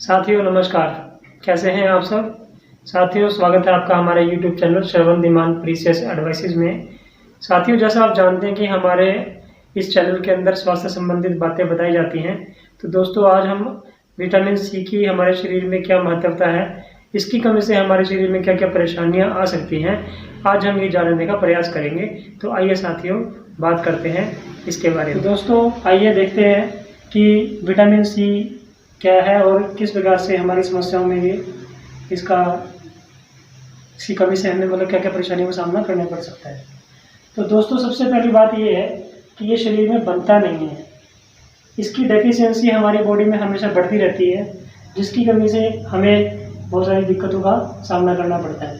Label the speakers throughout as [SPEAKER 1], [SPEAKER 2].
[SPEAKER 1] साथियों नमस्कार, कैसे हैं आप सब। साथियों स्वागत है आपका हमारे YouTube चैनल श्रवण दिमान प्रीसियस एडवाइसेस में। साथियों जैसा आप जानते हैं कि हमारे इस चैनल के अंदर स्वास्थ्य संबंधित बातें बताई जाती हैं। तो दोस्तों आज हम विटामिन सी की हमारे शरीर में क्या महत्वता है, इसकी कमी से हमारे शरीर में क्या क्या परेशानियां आ सकती हैं, आज हम ये जानने का प्रयास करेंगे। तो आइए साथियों बात करते हैं इसके बारे में। दोस्तों आइए देखते हैं कि विटामिन सी क्या है और किस प्रकार से हमारी समस्याओं में ये इसकी कमी से हमें क्या क्या परेशानियों का सामना करना पड़ सकता है। तो दोस्तों सबसे पहली बात ये है कि ये शरीर में बनता नहीं है, इसकी डेफिशिएंसी हमारी बॉडी में हमेशा बढ़ती रहती है, जिसकी कमी से हमें बहुत सारी दिक्कतों का सामना करना पड़ता है।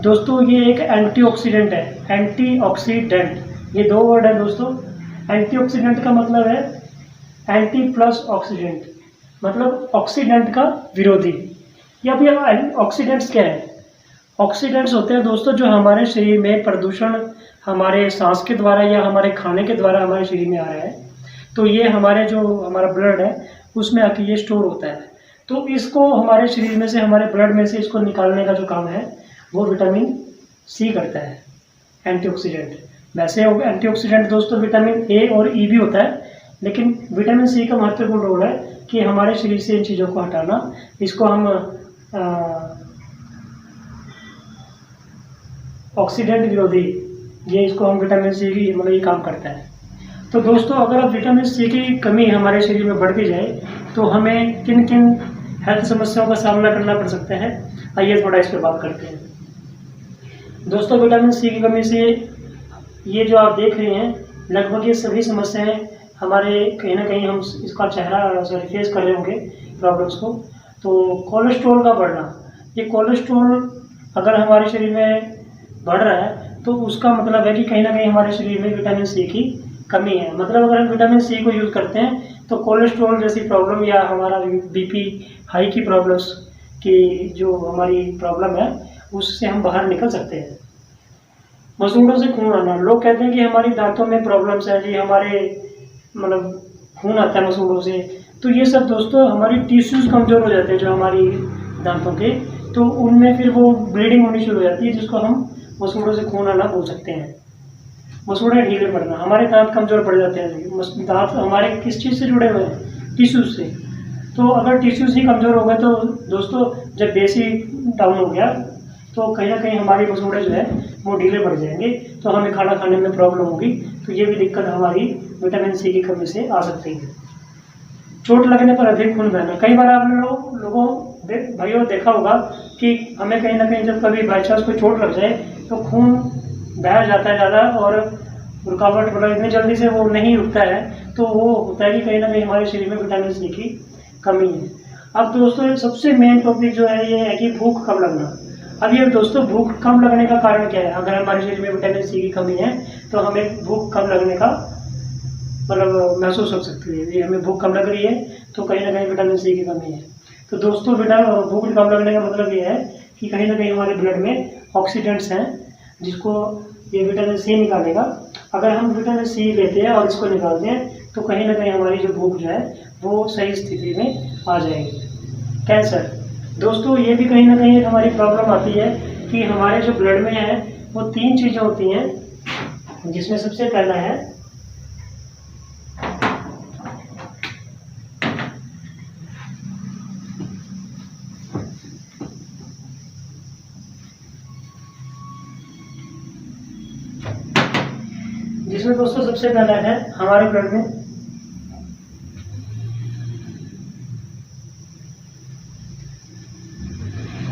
[SPEAKER 1] दोस्तों ये एक एंटीऑक्सीडेंट है, एंटीऑक्सीडेंट ये दो वर्ड है दोस्तों। एंटीऑक्सीडेंट का मतलब है एंटी प्लस ऑक्सीडेंट, मतलब ऑक्सीडेंट का विरोधी। या फिर ऑक्सीडेंट्स क्या है? ऑक्सीडेंट्स होते हैं दोस्तों जो हमारे शरीर में प्रदूषण हमारे सांस के द्वारा या हमारे खाने के द्वारा हमारे शरीर में आ रहा है, तो ये हमारा ब्लड है उसमें आके ये स्टोर होता है। तो इसको हमारे शरीर में से, हमारे ब्लड में से इसको निकालने का जो काम है वो विटामिन सी करता है, एंटीऑक्सीडेंट। वैसे एंटीऑक्सीडेंट दोस्तों विटामिन ए और ई भी होता है, लेकिन विटामिन सी का महत्वपूर्ण रोल है कि हमारे शरीर से इन चीज़ों को हटाना। इसको हम ऑक्सीडेंट विरोधी, ये इसको हम विटामिन सी की ये काम करता है। तो दोस्तों अगर अब विटामिन सी की कमी हमारे शरीर में बढ़ती जाए तो हमें किन किन हेल्थ समस्याओं का सामना करना पड़ सकता है, आइए थोड़ा इस पर बात करते हैं। दोस्तों विटामिन सी की कमी से ये जो आप देख रहे हैं लगभग ये सभी समस्याएं हमारे कहीं ना कहीं हम इसका चेहरा फेस कर रहे होंगे प्रॉब्लम्स को। तो कोलेस्ट्रॉल का बढ़ना, ये कोलेस्ट्रॉल अगर हमारे शरीर में बढ़ रहा है तो उसका मतलब है कि कहीं ना कहीं हमारे शरीर में विटामिन सी की कमी है। मतलब अगर हम विटामिन सी को यूज़ करते हैं तो कोलेस्ट्रॉल जैसी प्रॉब्लम या हमारा बीपी हाई की प्रॉब्लम्स की जो हमारी प्रॉब्लम है उससे हम बाहर निकल सकते हैं। मसूड़ों से खून आना, लोग कहते हैं कि हमारी दांतों में प्रॉब्लम्स है जी, हमारे खून आता है मसूड़ों से। तो ये सब दोस्तों हमारी टिश्यूज़ कमज़ोर हो जाते हैं जो हमारी दांतों के, तो उनमें फिर वो ब्लीडिंग होनी शुरू हो जाती है, जिसको हम मसूड़ों से खून आना बोल सकते हैं। मसूड़े ढीले पड़ना, हमारे दांत कमज़ोर पड़ जाते हैं। दांत हमारे किस चीज़ से जुड़े हुए हैं? टिश्यूज़ से। तो अगर टिश्यूज़ ही कमज़ोर हो गए तो दोस्तों जब बेस ही डाउन हो गया तो कहीं ना कहीं हमारी मसूड़े जो है वो ढीले पड़ जाएंगे, तो हमें खाना खाने में प्रॉब्लम होगी। तो ये भी दिक्कत हमारी विटामिन सी की कमी से आ सकती है। चोट लगने पर अधिक खून बहना, कई बार आपने लोगों भाइयों देखा होगा कि हमें कहीं ना कहीं जब कभी बाई चांस कोई चोट लग जाए तो खून बह जाता है ज़्यादा और रुकावट इतनी जल्दी से वो नहीं रुकता है, तो वो होता है कि कहीं ना कहीं हमारे शरीर में विटामिन सी की कमी है। अब दोस्तों सबसे मेन टॉपिक जो है ये है कि भूख कम लगना। अब ये दोस्तों भूख कम लगने का कारण क्या है? अगर हमारे शरीर में विटामिन सी की कमी है तो हमें भूख कम लगने का महसूस हो सकती है। ये हमें भूख कम लग रही है तो कहीं ना कहीं विटामिन सी की कमी है। तो दोस्तों भूख कम लगने का मतलब ये है कि कहीं ना कहीं हमारे ब्लड में ऑक्सीडेंट्स हैं जिसको ये विटामिन सी निकालेगा। अगर हम विटामिन सी लेते हैं और इसको निकालते हैं तो कहीं ना कहीं हमारी जो भूख जो है वो सही स्थिति में आ जाएगी। कैंसर, दोस्तों ये भी कहीं ना कहीं हमारी प्रॉब्लम आती है कि हमारे जो ब्लड में है वो 3 चीज़ें होती हैं, जिसमें सबसे पहला है दोस्तों सबसे पहला है हमारे ब्लड में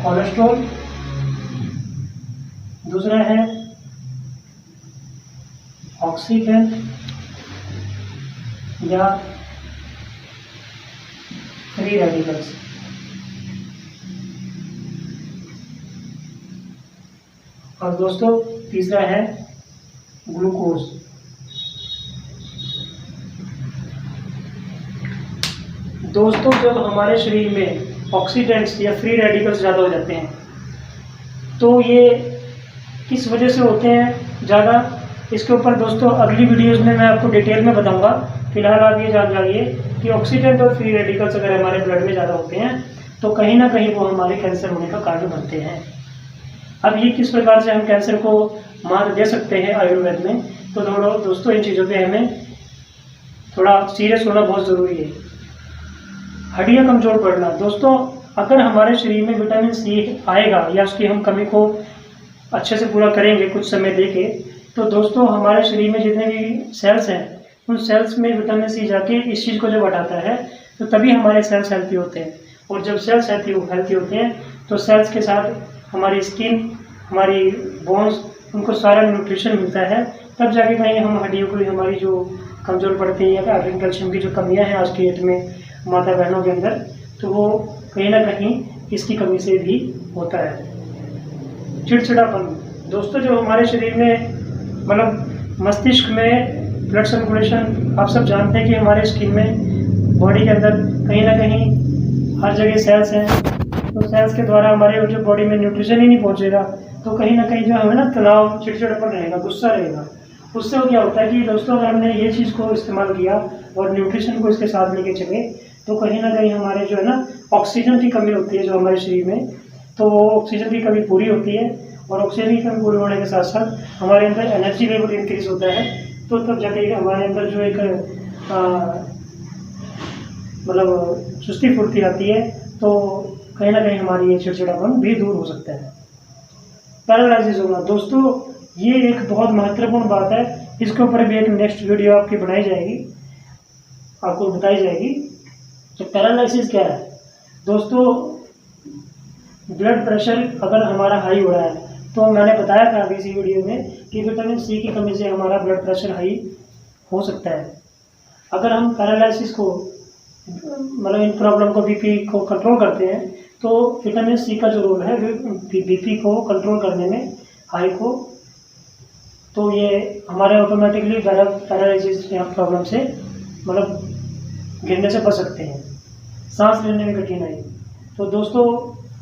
[SPEAKER 1] कोलेस्ट्रॉल, दूसरा है ऑक्सीजन या फ्री रेडिकल्स, और दोस्तों तीसरा है ग्लूकोज। दोस्तों जब हमारे शरीर में ऑक्सीडेंट्स या फ्री रेडिकल्स ज़्यादा हो जाते हैं तो ये किस वजह से होते हैं ज़्यादा, इसके ऊपर दोस्तों अगली वीडियोज़ में मैं आपको डिटेल में बताऊंगा। फिलहाल आप ये जान जाइए कि ऑक्सीडेंट और फ्री रेडिकल्स अगर हमारे ब्लड में ज़्यादा होते हैं तो कहीं ना कहीं वो हमारे कैंसर होने का कारण बनते हैं। अब ये किस प्रकार से हम कैंसर को मात दे सकते हैं आयुर्वेद में, तो दोस्तों इन चीज़ों पे हमें थोड़ा सीरियस होना बहुत ज़रूरी है। हड्डियाँ कमज़ोर पड़ना, दोस्तों अगर हमारे शरीर में विटामिन सी आएगा या उसकी हम कमी को अच्छे से पूरा करेंगे कुछ समय देके, तो दोस्तों हमारे शरीर में जितने भी सेल्स हैं उन सेल्स में विटामिन सी जाके इस चीज़ को जब हटाता है तो तभी हमारे सेल्स हेल्थी होते हैं। और जब सेल्स हेल्थी होते हैं तो सेल्स के साथ हमारी स्किन, हमारी बोन्स, उनको सारा न्यूट्रिशन मिलता है, तब जाके कहीं हम हड्डियों को हमारी जो कमज़ोर पड़ती है या आयरन कैल्शियम की जो कमियाँ हैं आज की डेट में माता बहनों के अंदर, तो वो कहीं ना कहीं इसकी कमी से भी होता है। चिड़चिड़ापन, दोस्तों जो हमारे शरीर में मतलब मस्तिष्क में ब्लड सर्कुलेशन, आप सब जानते हैं कि हमारे स्किन में बॉडी के अंदर कहीं ना कहीं हर जगह सेल्स हैं, तो सेल्स के द्वारा हमारे जो बॉडी में न्यूट्रिशन ही नहीं पहुंचेगा तो कहीं ना कहीं जो हमें ना तनाव, चिड़चिड़ापन रहेगा, गुस्सा रहेगा। उससे वो क्या होता है कि दोस्तों अगर हमने ये चीज़ को इस्तेमाल किया और न्यूट्रिशन को इसके साथ लेके चले तो कहीं ना कहीं हमारे जो है ना ऑक्सीजन की कमी होती है जो हमारे शरीर में, तो ऑक्सीजन की कमी पूरी होती है। और ऑक्सीजन की कमी पूरी होने के साथ साथ हमारे अंदर एनर्जी लेवल इंक्रीज होता है, तो तब जाके हमारे अंदर जो एक मतलब सुस्ती फुर्ती आती है, तो कहीं ना कहीं हमारी ये चिड़चिड़ापन भी दूर हो सकता है। पैरालिसिस होना, दोस्तों ये एक बहुत महत्वपूर्ण बात है, इसके ऊपर भी एक नेक्स्ट वीडियो आपकी बनाई जाएगी, आपको बताई जाएगी। तो पैरालिसिस क्या है दोस्तों? ब्लड प्रेशर अगर हमारा हाई हो रहा है, तो मैंने बताया था अभी इसी वीडियो में कि विटामिन सी की कमी से हमारा ब्लड प्रेशर हाई हो सकता है। अगर हम पैरालिसिस को मतलब इन प्रॉब्लम को, बीपी को कंट्रोल करते हैं, तो विटामिन सी का जो रोल है बीपी को कंट्रोल करने में, हाई को, तो ये हमारे ऑटोमेटिकली पैरालिसिस या प्रॉब्लम से मतलब गिरने से बच सकते हैं। सांस लेने में कठिनाई, तो दोस्तों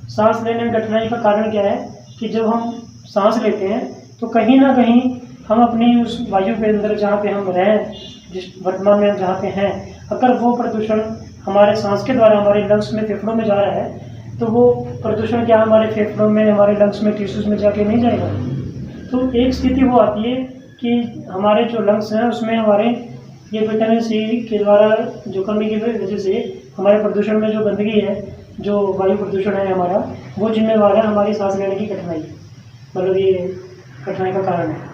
[SPEAKER 1] सांस लेने में कठिनाई का कारण क्या है कि जब हम सांस लेते हैं तो कहीं ना कहीं हम अपनी उस वायु के अंदर जहाँ पे हम रहें, जिस वर्तमान में हम जहाँ पे हैं, अगर वो प्रदूषण हमारे सांस के द्वारा हमारे लंग्स में, फेफड़ों में जा रहा है, तो वो प्रदूषण क्या हमारे फेफड़ों में, हमारे लंग्स में, टिश्यूज में जाके नहीं जाएगा। तो एक स्थिति वो आती है कि हमारे जो लंग्स हैं उसमें हमारे ये विटामिन सी के द्वारा जो कमी की वजह से हमारे प्रदूषण में जो गंदगी है, जो वायु प्रदूषण है हमारा, वो जिम्मेवार है हमारी सांस लेने की कठिनाई, मतलब ये कठिनाई का कारण है।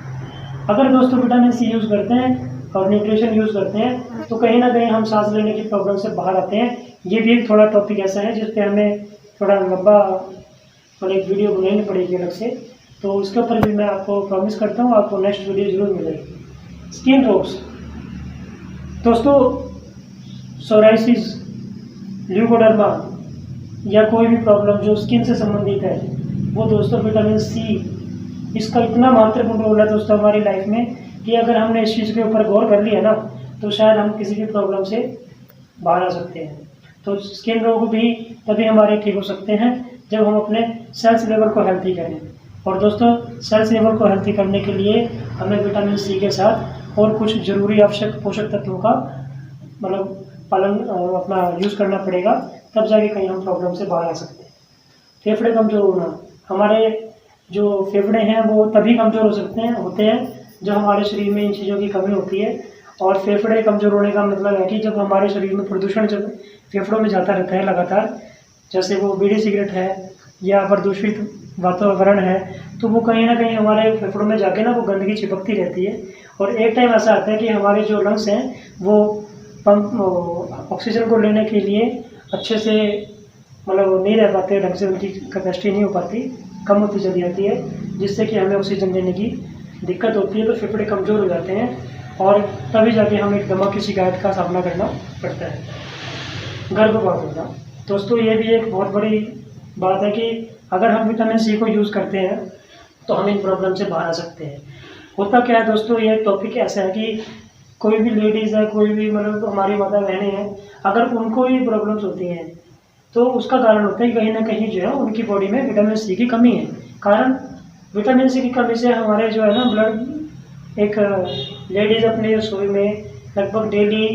[SPEAKER 1] अगर दोस्तों विटामिन सी यूज़ करते हैं और न्यूट्रिशन यूज़ करते हैं तो कहीं ना कहीं हम सांस लेने की प्रॉब्लम से बाहर आते हैं। ये भी एक थोड़ा टॉपिक ऐसा है जिस पे हमें थोड़ा लंबा और एक वीडियो बनानी पड़ेगी अलग से, तो उसके ऊपर भी मैं आपको प्रॉमिस करता हूँ आपको नेक्स्ट वीडियो जरूर मिलेगी। स्किन रोग्स, दोस्तों सोराइसिस, ल्यूकोडर्मा या कोई भी प्रॉब्लम जो स्किन से संबंधित है, वो दोस्तों विटामिन सी, इसका इतना महत्वपूर्ण रोल है दोस्तों हमारी लाइफ में कि अगर हमने इस चीज़ के ऊपर गौर कर लिया ना तो शायद हम किसी भी प्रॉब्लम से बाहर आ सकते हैं। तो स्किन रोग भी तभी हमारे ठीक हो सकते हैं जब हम अपने सेल्स लेवल को हेल्थी करें। और दोस्तों सेल्स लेवल को हेल्थी करने के लिए हमें विटामिन सी के साथ और कुछ ज़रूरी आवश्यक पोषक तत्वों का मतलब पालन अपना यूज़ करना पड़ेगा, तब जाके कहीं हम प्रॉब्लम से बाहर आ सकते हैं। फेफड़े कमज़ोर होना, हमारे जो फेफड़े हैं वो तभी कमज़ोर होते हैं जब हमारे शरीर में इन चीज़ों की कमी होती है। और फेफड़े कमज़ोर होने का मतलब है कि जब हमारे शरीर में प्रदूषण जब फेफड़ों में जाता रहता है लगातार, जैसे वो बीड़ी सिगरेट है या प्रदूषित वातावरण है, तो वो कहीं ना कहीं हमारे फेफड़ों में जाके ना वो गंदगी चिपकती रहती है। और एक टाइम ऐसा आता है कि हमारे जो लंग्स हैं वो पंप ऑक्सीजन को लेने के लिए अच्छे से मतलब नहीं रह पाते ढंग से, उनकी कैपेसिटी नहीं हो पाती, कम होती चली जाती है, जिससे कि हमें ऑक्सीजन लेने की दिक्कत होती है। तो फेफड़े कमज़ोर हो जाते हैं और तभी जाके हमें एक दमा की शिकायत का सामना करना पड़ता है। गर्भपात होना, दोस्तों ये भी एक बहुत बड़ी बात है कि अगर हम विटामिन सी को यूज़ करते हैं तो हम इन प्रॉब्लम से बाहर आ सकते हैं। होता क्या है दोस्तों, ये टॉपिक ऐसा है कि कोई भी लेडीज़ है, कोई भी मतलब हमारी माता बहनें हैं, अगर उनको ये प्रॉब्लम्स होती हैं तो उसका कारण होता है कहीं ना कहीं जो है उनकी बॉडी में विटामिन सी की कमी है। कारण विटामिन सी की कमी से हमारे जो है ना ब्लड, एक लेडीज़ अपनी रसोई में लगभग डेली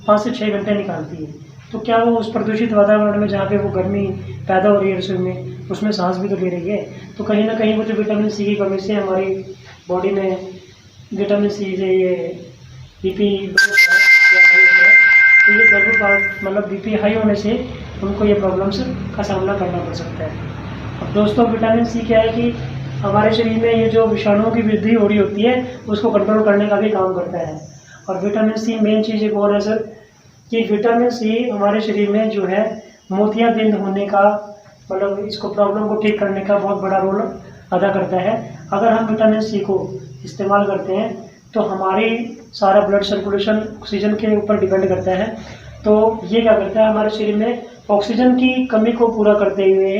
[SPEAKER 1] 5 से 6 घंटे निकालती है, तो क्या वो उस प्रदूषित वातावरण में जहाँ पे वो गर्मी पैदा हो रही है रसोई में, उसमें सांस भी तो ले रही है। तो कहीं ना कहीं वो जो विटामिन सी की कमी से हमारी बॉडी में विटामिन सी से ये बीपी हाई होता है। तो ये गर्भपात मतलब बीपी हाई होने से उनको ये प्रॉब्लम्स का सामना करना पड़ सकता है। अब दोस्तों विटामिन सी क्या है कि हमारे शरीर में ये जो विषाणुओं की वृद्धि हो रही होती है उसको कंट्रोल करने का भी काम करता है। और विटामिन सी मेन चीज़ एक और है सर कि विटामिन सी हमारे शरीर में जो है मोतियाबिंद होने का मतलब इसको प्रॉब्लम को ठीक करने का बहुत बड़ा रोल अदा करता है। अगर हम विटामिन सी को इस्तेमाल करते हैं तो हमारी सारा ब्लड सर्कुलेशन ऑक्सीजन के ऊपर डिपेंड करता है। तो ये क्या करता है हमारे शरीर में ऑक्सीजन की कमी को पूरा करते हुए,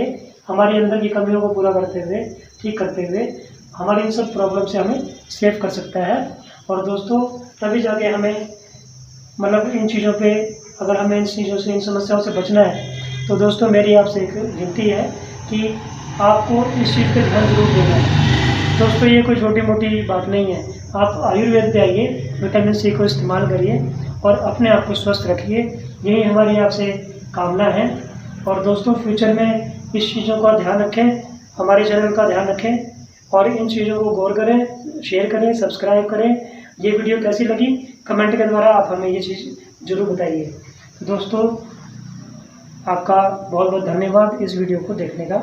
[SPEAKER 1] हमारे अंदर की कमियों को पूरा करते हुए, ठीक करते हुए हमारे इन सब प्रॉब्लम से हमें सेव कर सकता है। और दोस्तों तभी जाके हमें मतलब इन चीज़ों पे अगर हमें इन चीज़ों से इन समस्याओं से बचना है तो दोस्तों मेरी आपसे एक विनती है कि आपको इस चीज़ पे ध्यान जरूर देना है। दोस्तों ये कोई छोटी मोटी बात नहीं है। आप आयुर्वेद पे आइए, विटामिन सी को इस्तेमाल करिए और अपने आप को स्वस्थ रखिए, यही हमारी आपसे कामना है। और दोस्तों फ्यूचर में इस चीज़ों का ध्यान रखें, हमारे चैनल का ध्यान रखें और इन चीज़ों को गौर करें, शेयर करें, सब्सक्राइब करें। ये वीडियो कैसी लगी कमेंट के द्वारा आप हमें ये चीज़ ज़रूर बताइए। दोस्तों आपका बहुत बहुत धन्यवाद इस वीडियो को देखने का।